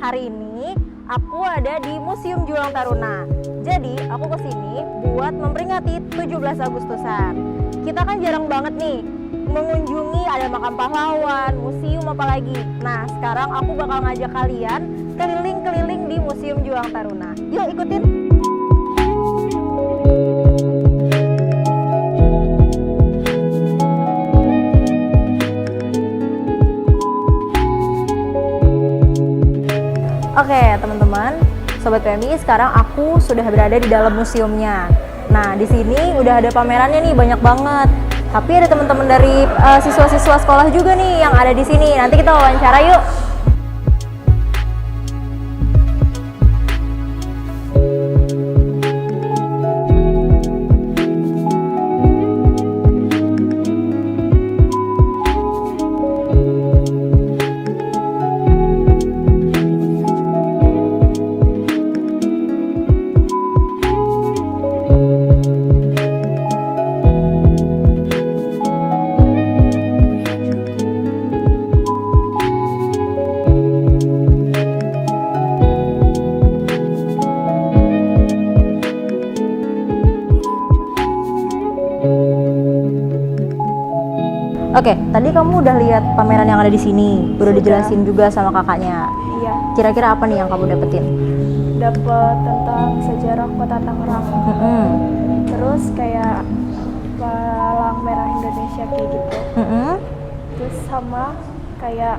Hari ini aku ada di Museum Juang Taruna. Jadi aku kesini buat memperingati 17 Agustusan. Kita kan jarang banget nih mengunjungi ada makam pahlawan, museum apalagi. Nah sekarang aku bakal ngajak kalian keliling-keliling di Museum Juang Taruna. Yuk ikutin. Oke teman-teman, Sobat PMI, sekarang aku sudah berada di dalam museumnya. Nah di sini udah ada pamerannya nih banyak banget. Tapi ada teman-teman dari siswa-siswa sekolah juga nih yang ada di sini. Nanti kita wawancara yuk. Oke, tadi kamu udah lihat pameran yang ada di sini, udah dijelasin juga sama kakaknya. Iya, Kira-kira apa nih yang kamu dapetin? dapat tentang sejarah Kota Tangerang. Terus kayak Palang Merah Indonesia kayak gitu. Terus sama kayak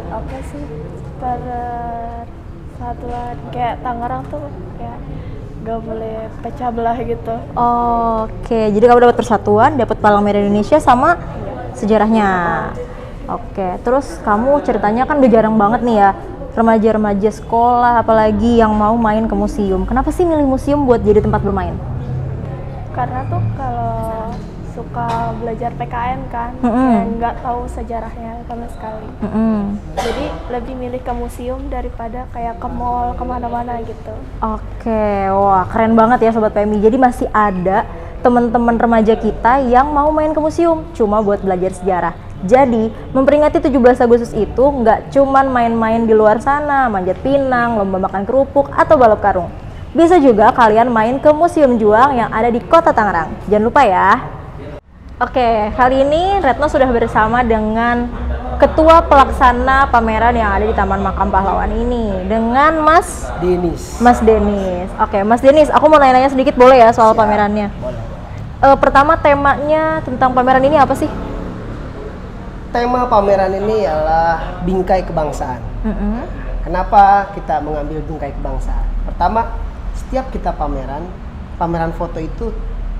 apa sih, persatuan kayak Tangerang tuh kayak gak boleh pecah belah gitu. Oke, jadi kamu dapat persatuan, dapat Palang Merah Indonesia sama sejarahnya. Oke, terus kamu ceritanya kan udah jarang banget nih ya remaja-remaja sekolah apalagi yang mau main ke museum. Kenapa sih milih museum buat jadi tempat bermain? Karena tuh kalau suka belajar PKN kan, kayak nggak tahu sejarahnya sama sekali. Jadi lebih milih ke museum daripada kayak ke mall kemana-mana gitu. Oke, wah keren banget ya Sobat PMI. Jadi masih ada teman-teman remaja kita yang mau main ke museum cuma buat belajar sejarah. Jadi memperingati 17 Agustus itu nggak cuman main-main di luar sana, manjat pinang, lomba makan kerupuk, atau balap karung. Bisa juga kalian main ke Museum Juang yang ada di Kota Tangerang. Jangan lupa ya. Oke, kali ini Retno sudah bersama dengan Ketua Pelaksana pameran yang ada di Taman Makam Pahlawan ini dengan Mas Denis. Oke, Mas Denis, aku mau nanya-nanya sedikit boleh ya soal pamerannya? Boleh. Pertama temanya tentang pameran ini apa sih? Tema pameran ini ialah bingkai kebangsaan. Kenapa kita mengambil bingkai kebangsaan? Pertama, setiap kita pameran foto itu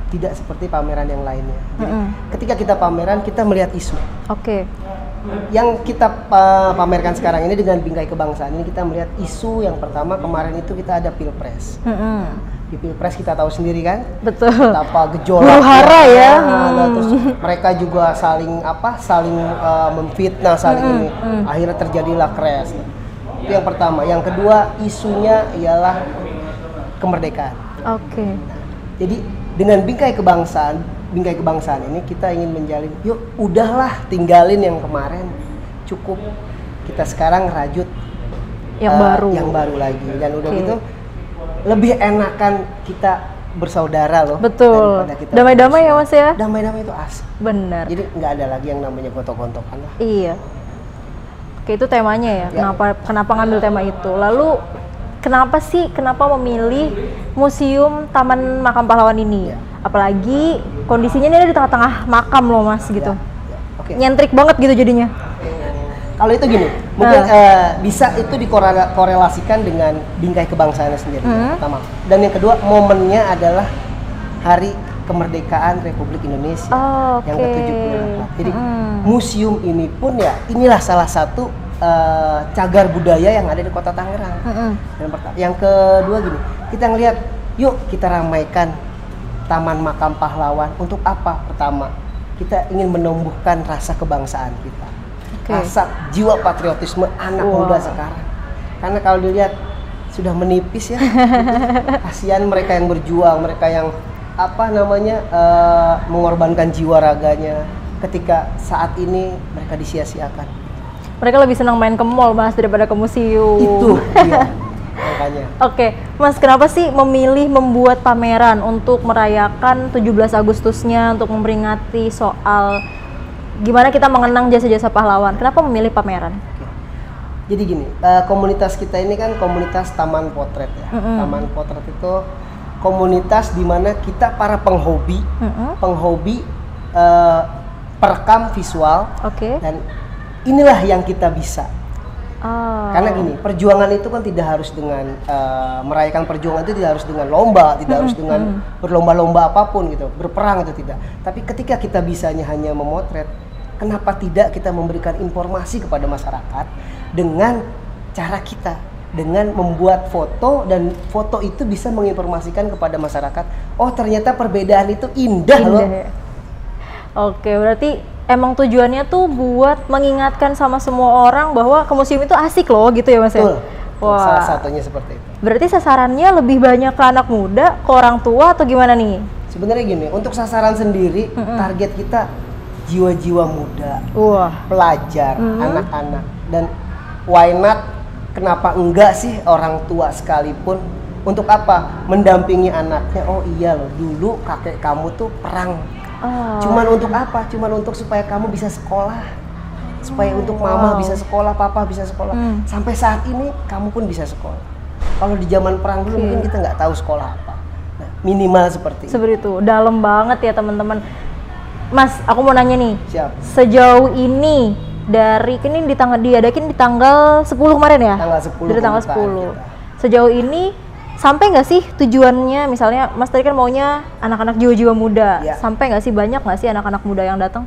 tidak seperti pameran yang lainnya. Jadi, ketika kita pameran, kita melihat isu. Oke. Yang kita pamerkan sekarang ini dengan bingkai kebangsaan ini kita melihat isu yang pertama. Kemarin itu kita ada Pilpres. Di Pilpres kita tahu sendiri kan, Betul. betapa gejolak Huru-hara ya. Terus mereka juga saling memfitnah saling ini. Akhirnya terjadilah crash. Itu yang pertama. Yang kedua, isunya ialah kemerdekaan. Oke. Jadi dengan bingkai kebangsaan ini kita ingin menjalin, yuk udahlah tinggalin yang kemarin, cukup kita sekarang rajut yang baru lagi. Dan udah gitu lebih enakan kita bersaudara loh. Betul. Damai-damai ya Mas ya? Damai-damai itu asik. Bener. Jadi nggak ada lagi yang namanya gontok-gontokan lah. Iya. Oke, itu temanya ya. Kenapa ngambil tema itu? Lalu kenapa memilih Museum Taman Makam Pahlawan ini? Apalagi kondisinya ini ada di tengah-tengah makam loh Mas gitu. Oke. Nyentrik banget gitu jadinya. Kalau itu gini, mungkin bisa itu dikorelasikan dengan bingkai kebangsaannya sendiri. Pertama. Dan yang kedua, momennya adalah Hari Kemerdekaan Republik Indonesia yang ke-78. Jadi museum ini pun ya inilah salah satu cagar budaya yang ada di Kota Tangerang. Yang kedua gini, kita ngelihat, yuk kita ramaikan Taman Makam Pahlawan. Untuk apa? Pertama, kita ingin menumbuhkan rasa kebangsaan kita, rasa jiwa patriotisme anak muda sekarang. Karena kalau dilihat sudah menipis ya, kasihan mereka yang berjuang, mereka yang mengorbankan jiwa raganya ketika saat ini mereka disia-siakan. Mereka lebih senang main ke mall Mas daripada ke museum. Itu iya. Makanya. Oke, Mas, kenapa sih memilih membuat pameran untuk merayakan 17 Agustusnya, untuk memperingati soal gimana kita mengenang jasa-jasa pahlawan? Kenapa memilih pameran? Jadi gini, komunitas kita ini kan komunitas Taman Potret ya. Taman Potret itu komunitas di mana kita para penghobi, perekam visual, dan inilah yang kita bisa. Karena gini, perjuangan itu kan tidak harus dengan merayakan perjuangan itu tidak harus dengan lomba, tidak harus dengan berlomba-lomba apapun gitu, berperang itu tidak. Tapi ketika kita bisanya hanya memotret, kenapa tidak kita memberikan informasi kepada masyarakat dengan cara kita, dengan membuat foto, dan foto itu bisa menginformasikan kepada masyarakat, oh ternyata perbedaan itu indah loh. Oke, berarti emang tujuannya tuh buat mengingatkan sama semua orang bahwa ke museum itu asik loh gitu ya Mas ya? Betul. Wah. Salah satunya seperti itu. Berarti sasarannya lebih banyak ke anak muda, ke orang tua, atau gimana nih? Sebenarnya gini, untuk sasaran sendiri target kita jiwa-jiwa muda, pelajar, anak-anak, dan why not, kenapa enggak sih orang tua sekalipun, untuk apa? Mendampingi anaknya. Oh iya loh, dulu kakek kamu tuh perang. Cuman untuk apa? Cuman untuk supaya kamu bisa sekolah, supaya untuk mama bisa sekolah, papa bisa sekolah. Sampai saat ini kamu pun bisa sekolah. Kalau di zaman perang dulu mungkin kita nggak tahu sekolah apa. Nah, minimal seperti itu. Dalam banget ya teman-teman. Mas, aku mau nanya nih. Siap. Sejauh ini dari ini diadakin di tanggal 10 kemarin ya? Tanggal 10. Dari tanggal 10. Sejauh ini sampai nggak sih tujuannya? Misalnya Mas tadi kan maunya anak-anak jiwa-jiwa muda. Sampai nggak sih, banyak nggak sih anak-anak muda yang datang?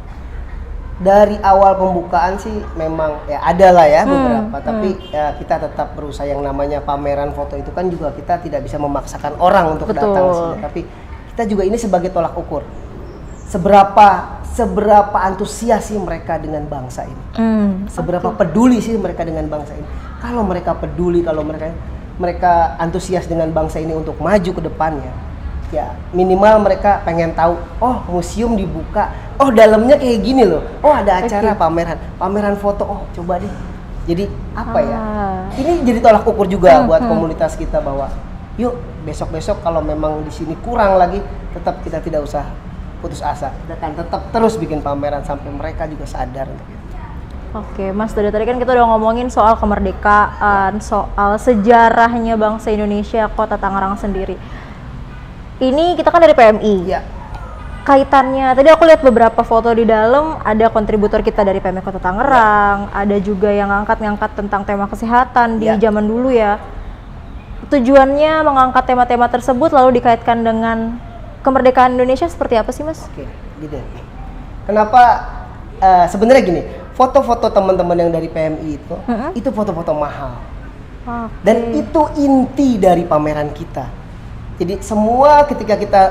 Dari awal pembukaan sih memang ya ada lah ya beberapa, tapi ya kita tetap berusaha. Yang namanya pameran foto itu kan juga kita tidak bisa memaksakan orang untuk datang ke sini, tapi kita juga ini sebagai tolak ukur seberapa antusias sih mereka dengan bangsa ini, seberapa peduli sih mereka dengan bangsa ini. Kalau mereka peduli, kalau mereka antusias dengan bangsa ini untuk maju ke depannya, ya minimal mereka pengen tahu, oh museum dibuka, oh dalamnya kayak gini loh, oh ada acara pameran foto, oh coba deh. Jadi apa ya, ini jadi tolak ukur juga buat komunitas kita bahwa yuk besok-besok kalau memang di sini kurang lagi, tetap kita tidak usah putus asa, kita akan tetap terus bikin pameran sampai mereka juga sadar. Oke, Mas, dari tadi kan kita udah ngomongin soal kemerdekaan, soal sejarahnya bangsa Indonesia, Kota Tangerang sendiri. Ini kita kan dari PMI. Ya. Kaitannya, tadi aku lihat beberapa foto di dalam, ada kontributor kita dari PMI Kota Tangerang, ada juga yang ngangkat tentang tema kesehatan di zaman dulu ya. Tujuannya mengangkat tema-tema tersebut lalu dikaitkan dengan kemerdekaan Indonesia seperti apa sih, Mas? Oke, gitu. Kenapa sebenarnya gini, foto-foto teman-teman yang dari PMI itu foto-foto mahal. Dan itu inti dari pameran kita. Jadi semua ketika kita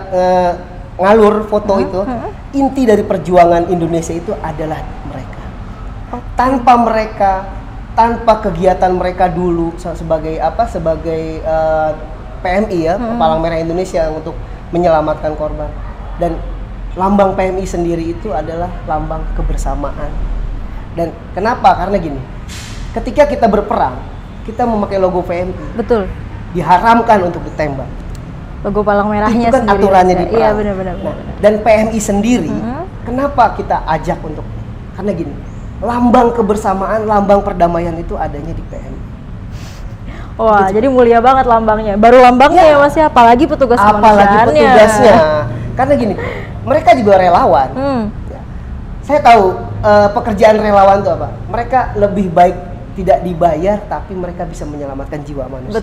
ngalur foto itu, inti dari perjuangan Indonesia itu adalah mereka. Tanpa mereka, tanpa kegiatan mereka dulu sebagai PMI ya, Palang Merah Indonesia untuk menyelamatkan korban, dan lambang PMI sendiri itu adalah lambang kebersamaan. Dan kenapa? Karena gini, ketika kita berperang, kita memakai logo PMI. Betul. Diharamkan untuk ditembak. Logo Palang Merahnya itu kan sendiri. Aturannya di perang. Iya, benar-benar. Nah, dan PMI sendiri, kenapa kita ajak untuk? Karena gini, lambang kebersamaan, lambang perdamaian itu adanya di PMI. Wah, jadi mulia banget lambangnya. Baru lambangnya ya Mas ya, apalagi petugas kemanusiaannya. Apalagi petugasnya. Karena gini, mereka juga relawan. Ya. Saya tahu pekerjaan relawan itu apa. Mereka lebih baik tidak dibayar, tapi mereka bisa menyelamatkan jiwa manusia.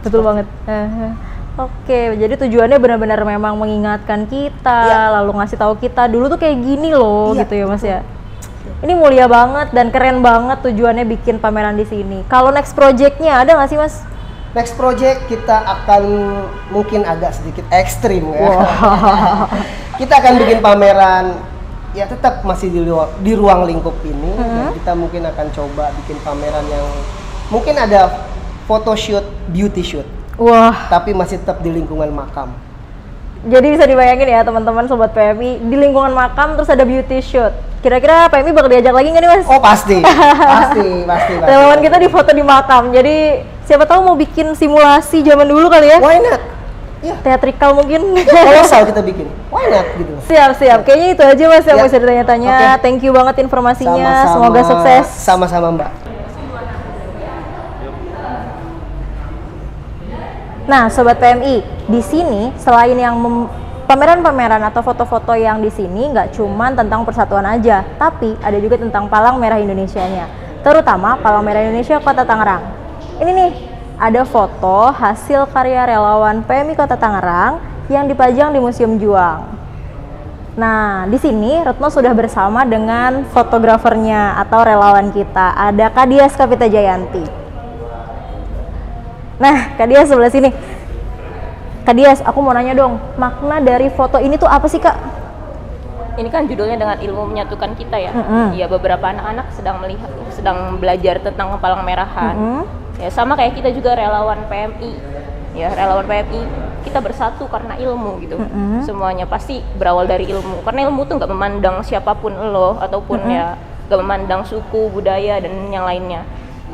Betul banget. Oke, jadi tujuannya benar-benar memang mengingatkan kita, lalu ngasih tahu kita dulu tuh kayak gini loh, gitu ya Mas ya. Ini mulia banget dan keren banget tujuannya bikin pameran di sini. Kalau next project-nya ada nggak sih Mas? Next project kita akan mungkin agak sedikit ekstrim ya. Wow. Kita akan bikin pameran ya tetap masih di ruang lingkup ini. Dan kita mungkin akan coba bikin pameran yang mungkin ada photoshoot, beauty shoot. Wah. Tapi masih tetap di lingkungan makam. Jadi bisa dibayangin ya teman-teman sobat PMI, di lingkungan makam terus ada beauty shoot. Kira-kira PMI bakal diajak lagi nggak nih Mas? Oh pasti, pasti. Relawan kita difoto di makam. Jadi siapa tahu mau bikin simulasi zaman dulu kali ya? Why not? Ya. Teatrikal mungkin. Kolosal kita bikin. Why not gitu. Siap. Kayaknya itu aja Mas yang Ya. bisa ditanya-tanya. Oke. Thank you banget informasinya. Sama-sama. Semoga sukses. Sama-sama Mbak. Nah, sobat PMI, di sini selain yang pameran-pameran atau foto-foto yang di sini nggak cuman tentang persatuan aja, tapi ada juga tentang Palang Merah Indonesianya, terutama Palang Merah Indonesia Kota Tangerang. Ini nih, ada foto hasil karya relawan PMI Kota Tangerang yang dipajang di Museum Juang. Nah, di sini Retno sudah bersama dengan fotografernya atau relawan kita, ada Kak Dias Kapita Jayanti. Nah, Kak Dias sebelah sini. Kak Dias, aku mau nanya dong, makna dari foto ini tuh apa sih Kak? Ini kan judulnya dengan ilmu menyatukan kita ya. Ya beberapa anak-anak sedang belajar tentang palang merahan. Ya sama kayak kita juga relawan PMI. Ya relawan PMI kita bersatu karena ilmu gitu. Semuanya pasti berawal dari ilmu. Karena ilmu tuh nggak memandang siapapun lo ataupun ya nggak memandang suku, budaya dan yang lainnya.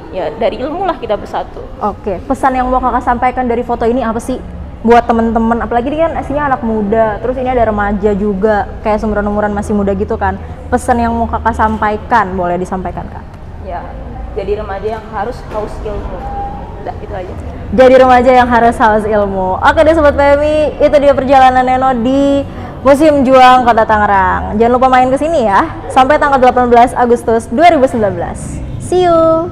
Ya dari ilmu lah kita bersatu. Oke, pesan yang mau Kakak sampaikan dari foto ini apa sih? Buat temen-temen, apalagi ini kan aslinya anak muda, terus ini ada remaja juga, kayak seumuran-umuran masih muda gitu kan. Pesan yang mau Kakak sampaikan, boleh disampaikan Kak? Ya, jadi remaja yang harus haus ilmu. Udah, itu aja. Jadi remaja yang harus haus ilmu. Oke deh Sobat PMI, itu dia perjalanan Neno di Museum Juang Kota Tangerang. Jangan lupa main ke sini ya, sampai tanggal 18 Agustus 2019. See you!